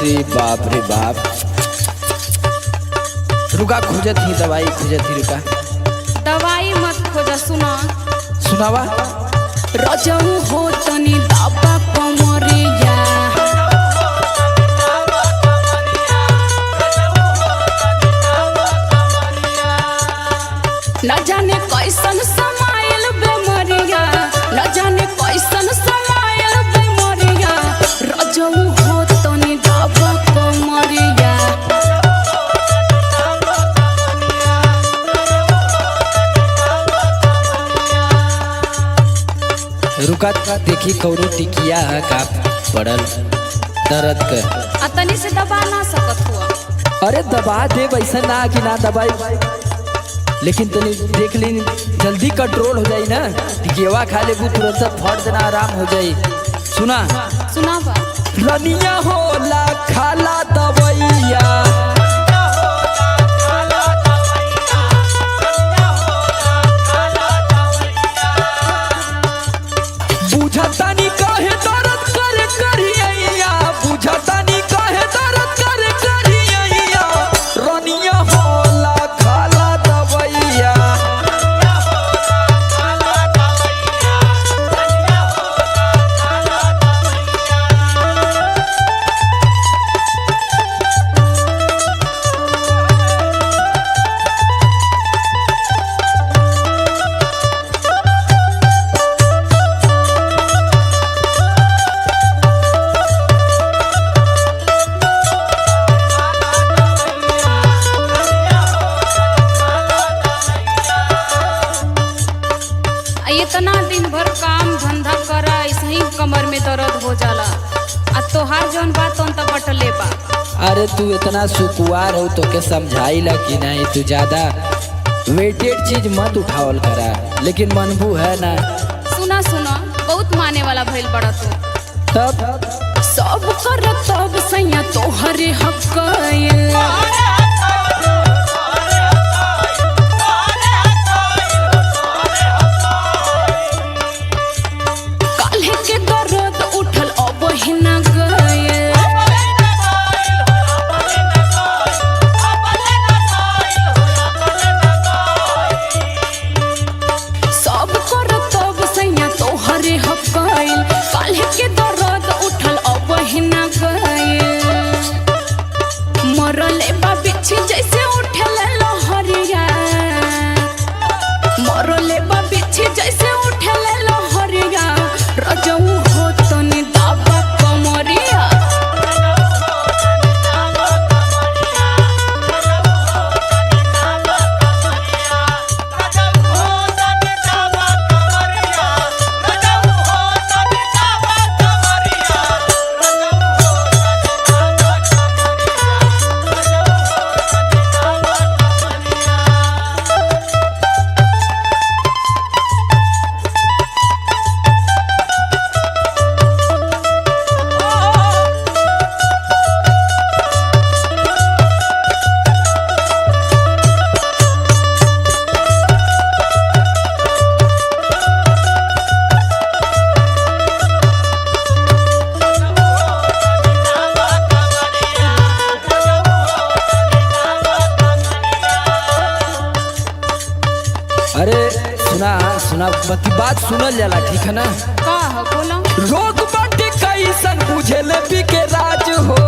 अरे बाप रे बाप। रुका खोजत ही दवाई खोजत ही रुका। दवाई मत खोजा सुना। सुनावा। रजऊ हो तनी दाबा कमरिया न जाने कैसन समाइल बेमरिया न जाने कैसन समाइल बेमरिया रजऊ हो तनी दाबा कमरिया। रुका देखी कौनो टिकिया है का पड़ल दर्द कर। अतनी से दबा ना सकत हुआ। अरे दबा दे वैसा ना कि ना दबाई, लेकिन तनी देख ली जल्दी कंट्रोल हो जाई ना। टिकेवा खा ले तुरंत फट देना आराम हो जाई। सुना सुना बा। रनिया होला खाला दवैया बुझतानी काहे दर्द करे करिया बुझतानी काहे दर्द करे करिया रनिया होला खाला दवैया। इतना दिन भर काम धंधा करा ऐसे ही कमर में दर्द हो जाला। आ तोहार जौन बात तो बटले बा। अरे तू इतना सुकुआर हो तो के समझाइला कि नहीं, तू ज्यादा वेटेड चीज मत उठावल करा, लेकिन मनबू है ना। सुना सुना बहुत माने वाला भइल बड़ा तू। तब सब कर तब सैया तोहरे हक काल्हे के दर्द उठल अब हिना गए। सब कर तब सैया तोहरे हक काल्हे के दर्द उठल अब हिना गए। मरले बा बिछी जैसे उठल लहरिया मरले बा बिछी जैसे उठल लहरिया रजऊ हो तनी दाबा कमरिया। अरे सुना सुना बात सुनल जाला, ठीक है ना। का हो बोला। रोग बाटे कैसन बुझे ले के राज हो